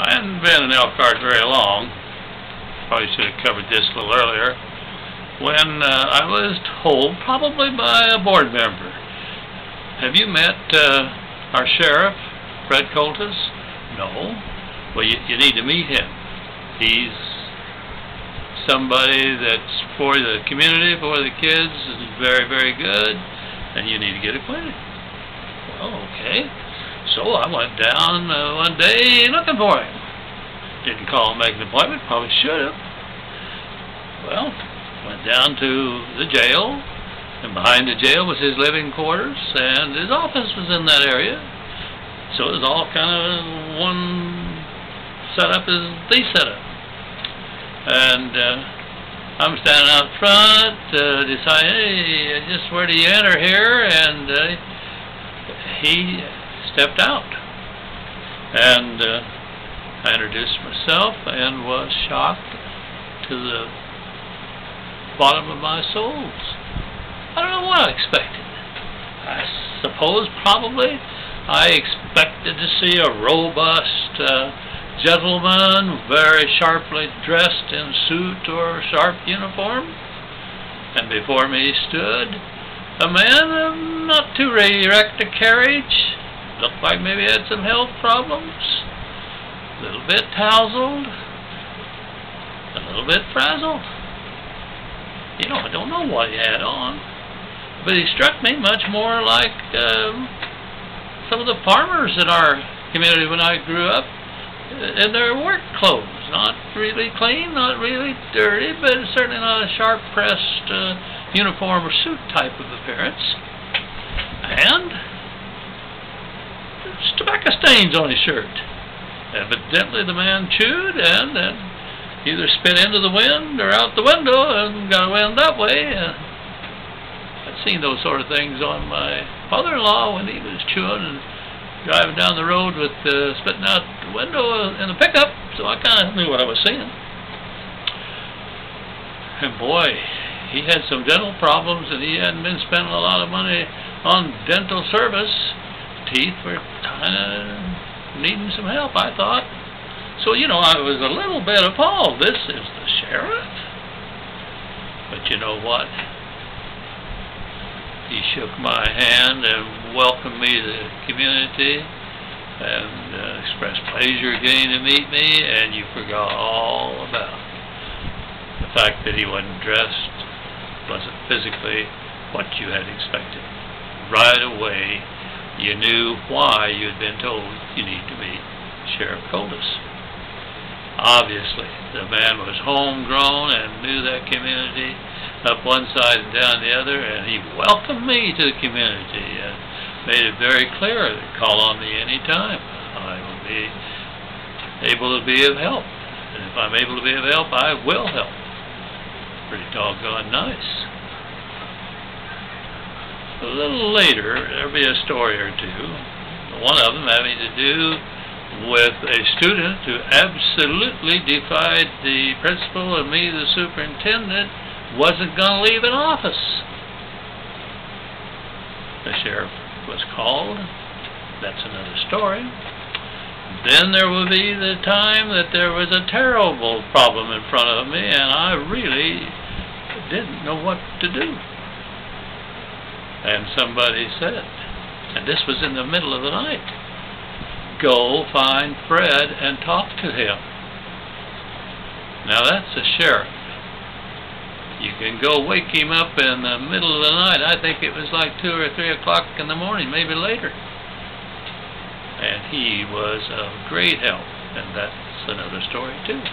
I hadn't been in Elkhart very long. Probably should have covered this a little earlier. When I was told, probably by a board member, have you met our sheriff, Fred Coultice? No. Well, you need to meet him. He's somebody that's for the community, for the kids, is very, very good, and you need to get acquainted. Well, okay. So I went down one day looking for him. Didn't call and make an appointment, probably should have. Well, went down to the jail, and behind the jail was his living quarters, and his office was in that area. So it was all kind of one setup as the setup. And I'm standing out front, deciding, hey, just where do you enter here? And he stepped out. And I introduced myself and was shocked to the bottom of my soles. I don't know what I expected. I suppose probably I expected to see a robust gentleman, very sharply dressed in suit or sharp uniform, and before me stood a man of not too erect a carriage, looked like maybe he had some health problems, a little bit tousled, a little bit frazzled. You know, I don't know what he had on, but he struck me much more like some of the farmers in our community when I grew up, in their work clothes. Not really clean, not really dirty, but certainly not a sharp-pressed uniform or suit type of appearance. And there's tobacco stains on his shirt. Evidently the man chewed and either spit into the wind or out the window and got a wind that way. I've seen those sort of things on my father-in-law when he was chewing and driving down the road with spitting out the window in a pickup, so I kind of knew what I was seeing. And boy, he had some dental problems, and he hadn't been spending a lot of money on dental service. Teeth were kind of needing some help, I thought. So, you know, I was a little bit appalled. This is the sheriff? But you know what? He shook my hand and welcomed me to the community and expressed pleasure getting to meet me, and you forgot all about the fact that he wasn't dressed, wasn't physically what you had expected. Right away, you knew why you had been told you need to meet Sheriff Coultice. Obviously, the man was homegrown and knew that community up one side and down the other, and he welcomed me to the community and made it very clear to call on me any time. I will be able to be of help, and if I'm able to be of help, I will help. Pretty doggone nice. A little later, there'll be a story or two, one of them having to do with a student who absolutely defied the principal and me, the superintendent, wasn't going to leave an office. The sheriff was called. That's another story. Then there will be the time that there was a terrible problem in front of me, and I really didn't know what to do. And somebody said, and this was in the middle of the night, go find Fred and talk to him. Now that's a sheriff. You can go wake him up in the middle of the night. I think it was like 2 or 3 o'clock in the morning, maybe later. And he was of great help, and that's another story too.